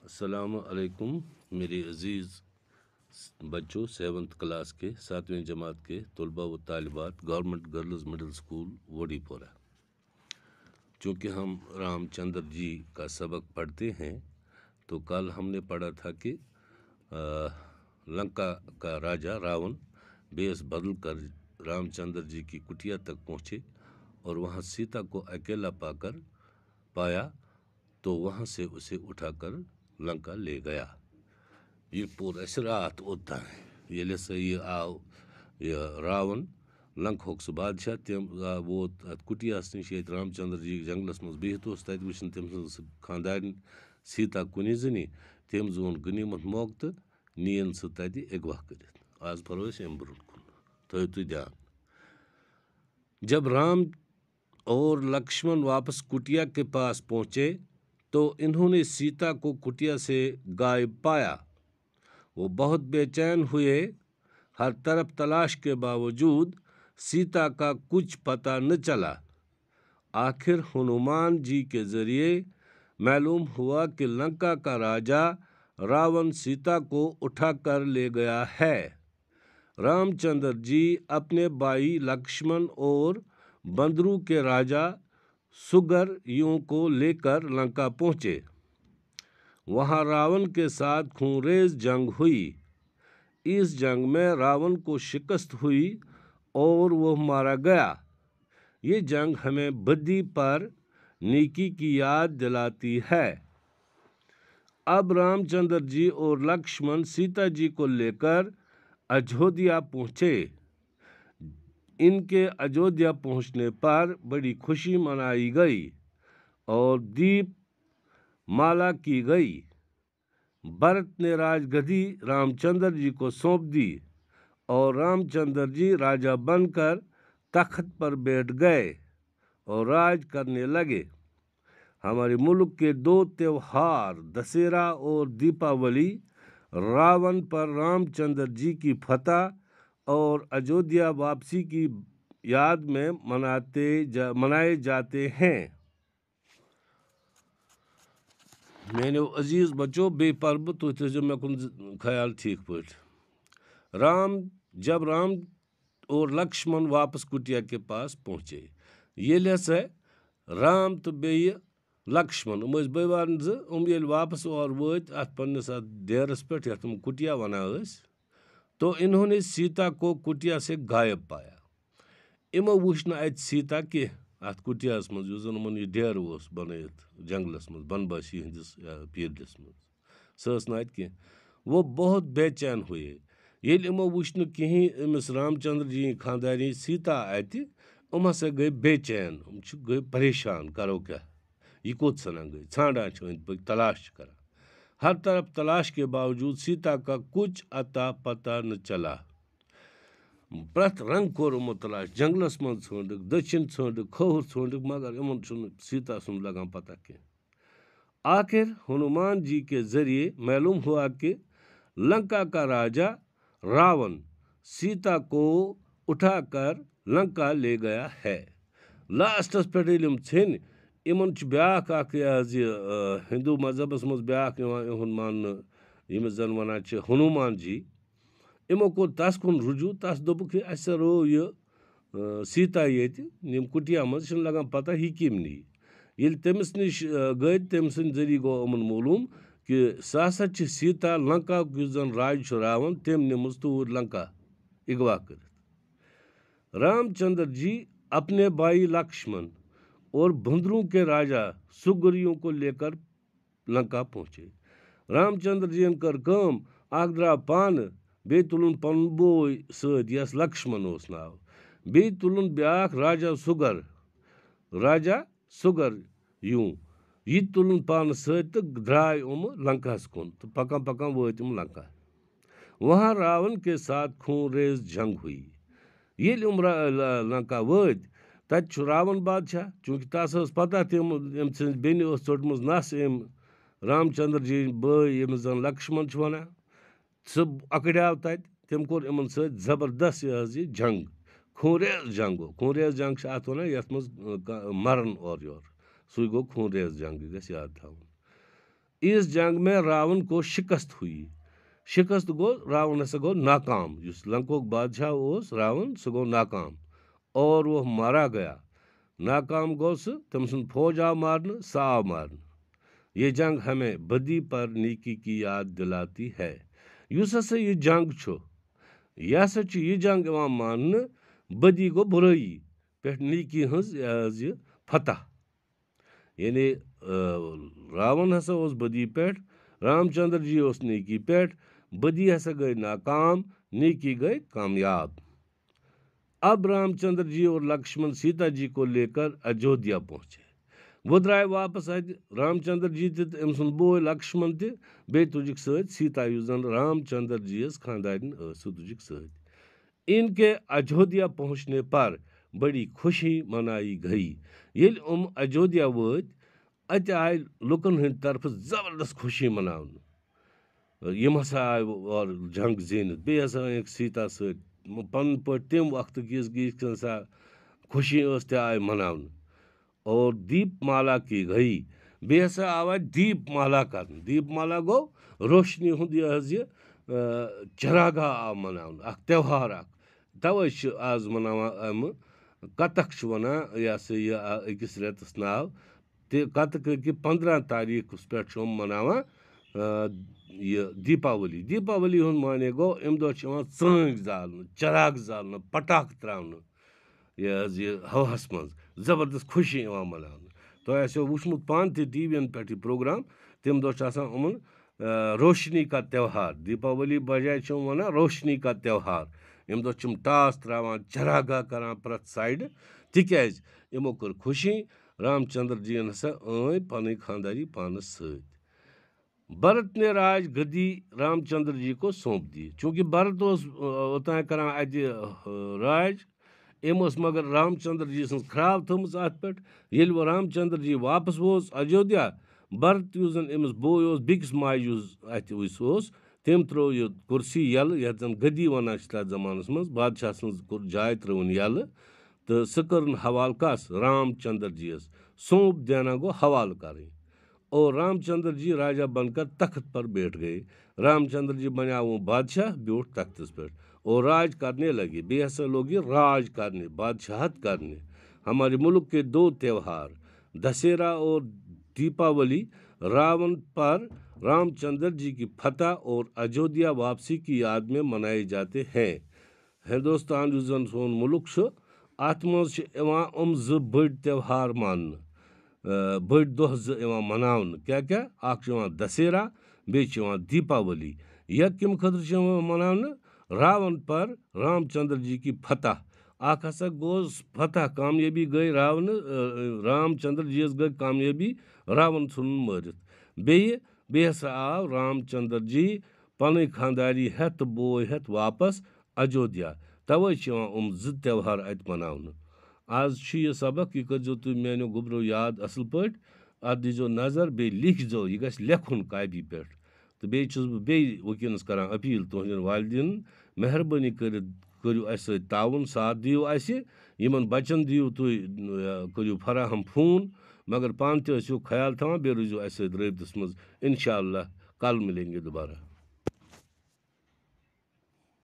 السلام علیکم میرے عزیز بچوں 7th کلاس کے 7ویں جماعت کے طلباء و طالبات government girls middle school woody پورہ۔ چونکہ ہم رام چندر جی کا سبق پڑھتے ہیں تو کل ہم نے پڑھا تھا کہ لنکا کا راجا راون بیس بدل کر رام چندر جی کی کٹیا تک پہنچے اور وہاں سیتا کو اکیلا پایا تو وہاں سے اسے اٹھا کر لنکا لے گیا۔ یہ پورا رات اوتان یل ہسا یہ آو یہ راون لنکہُک سُہ بادشاہ تم ووت ات کٹیاس نش یت رام چندر جی جنگلس مز بہت تت وچھن تم سٕنز خاندارن سیتا کُنی زنی تم زون غنیمت موقع تو نین سہ تتہ اغوا کرت۔ آز پرو أسۍ امہِ برونٛٹھ کُن تھٲیِو تُہۍ دھیان۔ جب رام اور لکشمن واپس کٹیا کے پاس پہنچے تو انہوں نے سیتا کو کٹیا سے غائب پایا۔ وہ بہت بے چین ہوئے، ہر طرف تلاش کے باوجود سیتا کا کچھ پتہ نہ چلا۔ آخر ہنومان جی کے ذریعے معلوم ہوا کہ لنکا کا راجا راون سیتا کو اٹھا کر لے گیا ہے۔ رام چندر جی اپنے بھائی لکشمن اور بندروں کے راجا سگریوں کو لے کر لنکا پہنچے۔ وہاں راون کے ساتھ خونریز جنگ ہوئی۔ اس جنگ میں راون کو شکست ہوئی اور وہ مارا گیا۔ یہ جنگ ہمیں بدی پر نیکی کی یاد دلاتی ہے۔ اب رام چندر جی اور لکشمن سیتا جی کو لے کر اجودھیا پہنچے۔ ان کے اجودھیا پہنچنے پر بڑی خوشی منائی گئی اور دیپ مالا کی گئی۔ بھرت نے راج گدی رام چندر جی کو سونپ دی اور رام چندر جی راجا بن کر تخت پر بیٹھ گئے اور راج کرنے لگے۔ ہمارے ملک کے دو تہوار دسہرہ اور دیپاولی راون پر رام چندر جی کی فتح اور اجودھیا واپسی کی یاد میں منائے جاتے ہیں۔ میانیو عزیز بچو بے پر بہ تُہۍ تھٲیزیو مےٚ کُن خیال ٹھیک پٲٹھۍ۔ جب رام اور لکشمن واپس کٹیا کے پاس پہنچے ییٚلہِ ہسا رام تو بیٚیہِ لکشمن ٲسۍ بٲے بارٕنۍ زٕ ییٚلہِ واپس اور وٲتۍ اتھ پننس اتھ ڈیرس پٮ۪ٹھ یتھ کٹیا ونان ٲسۍ تو انہوں نے سیتا کو کٹیا سے غائب پایا۔ یِمو وٕچھ نہٕ اتہِ سیتا کینٛہہ اتھ کٹیاہس منٛز یُس زن یِمن یہِ ڈیرٕ اوس بنٲیِتھ جنگلس منٛز بنباسی ہٕنٛدِس پیٖرلِس منٛز سۄ ٲس نہٕ اتہِ کینٛہہ۔ وہ بہت بے چین ہوئے۔ ییٚلہِ یِمو وٕچھ نہٕ کِہیٖنۍ أمِس رام چندر جی یِنۍ خاندارنۍ سیتا اتہِ یِم ہسا گٔے بے چین، یِم چھِ گٔے پریشان کرو کیٛاہ یہِ کوٚت ژھٕنان گٔے، ژھانڈان چھِ أنٛدۍ پٔکۍ تلاش چھِ کران۔ ہر طرف تلاش کے باوجود سیتا کا کچھ اتا پتہ نہ چلا۔ پرٛٮ۪تھ رنٛگ کوٚر یِمو تلاش، جنگلس منٛز ژھٲنڈٕکھ، دٔچھِنۍ ژھٲنڈٕکھ، کھووُر ژھٲنڈٕکھ، مگر یِمن چھُنہٕ سیتا سُنٛد لگان پتہ کینٛہہ۔ آخر ہنومان جی کے ذریعے معلوم ہوا کہ لنکا کا راجا راون سیتا کو اٹھا کر لنکا لے گیا ہے۔ لاسٹس پٮ۪ٹھ ییٚلہِ یِم ژھیٚنۍ یِمن چھُ بیٛاکھ اکھ یہِ حظ یہِ ہندوٗ مذہبس منٛز بیٛاکھ یِوان یِہُنٛد ماننہٕ ییٚمِس زن ونان چھِ ہنومان جی۔ یِمو کوٚر تس کُن رجوع، تس دوٚپُکھ ہے اسہِ رٲو یہِ سیتا ییٚتہِ یِم کٹیا منٛز یہِ چھُنہٕ لگان پتہ یہِ کٔمۍ نی۔ ییٚلہِ تٔمِس نِش گٔے تٔمۍ سٕنٛدِ ذٔریعہٕ گوٚو یِمن معلوٗم کہ سُہ ہسا چھِ سیتا لنکا یُس زن راج چھُ راون تٔمۍ نِمٕژ توٗرۍ لنکا اغوا کٔرِتھ۔ رام چندر جی اپنے بھائی لکشمن اور بندروں کے راجا سگریوں کو لے کر لنکا پہنچے۔ رام چندر جی کٔر کٲم، اکھ درٛاو پانہٕ بیٚیہِ تُلُن پنُن بوے سۭتۍ یس لکشمن اوس ناو، بیٚیہِ تُلُن بیٛاکھ راجا سُگر یوں یہِ تہِ تُلُن پانس سۭتۍ تہٕ درٛاے یِمہٕ لنکاہس کُن تہٕ پکان پکان وٲتۍ یِم لنکا۔ وہاں راون کے ساتھ خونریز جنگ ہوئی۔ ییٚلہِ یِم لنکا وٲتۍ تتہِ چھُ راون بادشاہ، چوٗنٛکہِ تس ٲس پتہ تِم أمۍ سٕنٛزِ بیٚنہِ ٲس ژٔٹمٕژ نس أمۍ رام چندر جی بٲے ییٚمِس زن لکشمن چھِ ونان، سُہ اکڑیو تتہِ، تٔمۍ کوٚر یِمن سۭتۍ زبردست یہِ حظ یہِ جنگ، خونریز جنگ گوٚو۔ خونریز جنگ چھِ اتھ ونان یتھ منٛز مران اورٕ یورٕ، سُے گوٚو خونریز جنگ، یہِ گژھِ یاد تھاوُن۔ اس جنگ میں راون کو شکست ہوئی. شکست گو راون ہسا گو ناکام. اس لنکوک بادشاہ اس راون سہ گو ناکام اور وہ مارا گیا. ناکام گو سہ تم سن فوج آو مارنے سہ آو مارنے. یہ جنگ ہمیں بدی پر نیکی کی یاد دلاتی ہے. اس ہسا یہ جنگ چھو یہ ہسا یہ جنگ یوان ماننے بدی گو برائی پہ نیکی ہز یہ فتح. یعنی راون ہسا اس بدی پہ رام چندر جی اس نیکی پہ. بدی ہسا گئی ناکام نیکی گئی کامیاب. اب رام چندر جی اور لکشمن سیتا جی کو لے کر اجودھیا پہنچے. وہ درائے واپس ات رام چندر جی تہ ام سن بوے لکشمن تہ بی تجک ست سیتا یس زن رام چندر جی یس خاندارن سہ تجک ست. ان کے اجودھیا پہنچنے پر بڑی خوشی منائی گئی. یل اجودھیا وٲتۍ اتہ آئے لکن ہند طرف زبردست خوشی مناونہ. یم ہسا آئے اور جنگ زینت بیٚیہِ ہسا أنِکھ سیتا ست پن پٲٹھۍ تم وقت کس سا خوشی اس تہ آئے مناونہ. اور دیپ مالا کی گئی. بیٚیہِ ہسا آو اتہِ دیپ مالا کرنہٕ. دیپ مالا گو روشنی ہُنٛد یہ حظ یہ چراگاہ آو مناونہٕ اکھ تہوار اکھ. توے چھِ آز مناوان امہ کتک چھِ ونان یہ ہسا یہ أکِس رٮ۪تس ناو تہِ کتک کہ 15 تاریخس پٮ۪ٹھ چھِ یِم مناوان یہ دیپاولی. دیپاولی ہُنٛد معنے گوٚو امہِ دۄہ چھِ یِوان ژٲنٛگۍ زالنہٕ چراغ زالنہٕ پٹاخہٕ تراونہٕ یہ حظ یہ ہوہس منٛز زبردست خوشی یِوان مناونہٕ. تۄہہِ آسیو وٕچھمُت پانہٕ تہِ ٹی وی ین پٮ۪ٹھ یہِ پروگرام. تمہِ دۄہ چھُ آسان یِمن روشنی کا تہوار. دیپاولی بجاے چھِ یِم ونان روشنی کا تہوار. ییٚمہِ دۄہ چھِ یِم ٹاس تراوان چراگاہ کران پرٛٮ۪تھ سایڈٕ تِکیٛازِ یِمو کٔر خوشی رام چندر جی ین ہسا أنۍ پنٕنۍ خانداری پانس سۭتۍ. بھرت نے راج گدی رام چندر جی کو سونپ دی. چونکہ بھرت اوس اوتانۍ کران اتہِ راج أمۍ ٲس مگر رام چندر جی سٕنٛز خراب تھٲومٕژ اتھ پٮ۪ٹھ. ییٚلہِ وۄنۍ رام چندر جی واپس ووت اجودھیا بھرت یُس زن أمِس بوے اوس بیٚکِس ماجہِ یُس اتہِ اوس تٔمۍ ترٛٲو یہِ کُرسی یَلہٕ یتھ زن گدی ونان چھِ تتھ زمانس منٛز. بادشاہ سٕنٛز جاے ترٛٲوٕن یَلہٕ تہٕ سۄ کٔرٕن حوالہٕ کس رام چندر جی یس. سونپ دینا گو حوالہ کرٕنۍ. اور رام چندر جی راجا بن کر تخت پر بیٹھ گئے. رام چندر جی بنیٛاو وۄنۍ بادشاہ بیوٗٹھ تختس پٮ۪ٹھ اور راج کرنے لگے. بیٚیہِ ہسا لوگ یہ راج کرنے بادشاہت کرنے. ہمارے ملک کے 2 تہوار دسہرا اور دیپاولی راون پر رام چندر جی کی فتح اور اجودھیا واپسی کی یاد میں منائے جاتے ہیں. ہندوستان یُس زن سون ملک چھُ اتھ منٛز چھِ یِوان 2 بٔڑۍ تہوار ماننہٕ بٔڑۍ دۄہ 2 یِوان مناونہٕ. کیٛاہ اکھ چھُ یِوان دسہرا بیٚیہِ چھُ یِوان دیپاولی. یہِ کَمہِ خٲطرٕ چھِ یِوان مناونہٕ راون پر رام چندر جی کی فتح. اکھ ہسا گوٚو فتح کامیٲبی گٔے رام چندر جی یس گٔے کامیٲبی راون ژھُنُن مٲرِتھ. بیٚیہِ ہسا آو رام چندر جی پنٕنۍ خانداری ہٮ۪تھ تہٕ بوے ہٮ۪تھ واپس اجودھیا. توے چھِ یِوان 2 تہوار اتہِ مناونہٕ. آز چھُ یہِ سبق یہِ کٔرۍزیو تُہۍ میانیو گوٚبرو یاد اصل پٲٹھۍ. اتھ دیٖزیو نظر بیٚیہِ لیکھزیو. یہِ گژھِ لیکھُن کاپی پٮ۪ٹھ. تہٕ بیٚیہِ چھُس بہٕ بیٚیہِ وٕنکیٚنس کران اپیٖل تُہنٛدٮ۪ن والدینن مہربٲنی کٔرِتھ کٔرِو اسہِ سۭتۍ تعاوُن ساتھ دِیِو اسہِ. یِمن بچن دِیِو تُہۍ کٔرِو فراہم فون مگر پانہٕ تہِ ٲسِو خیال تھاوان بیٚیہِ روٗزِو اسہِ سۭتۍ رٲبطس منٛز. انشاء اللہ کل مِلیں گے دوبارہ.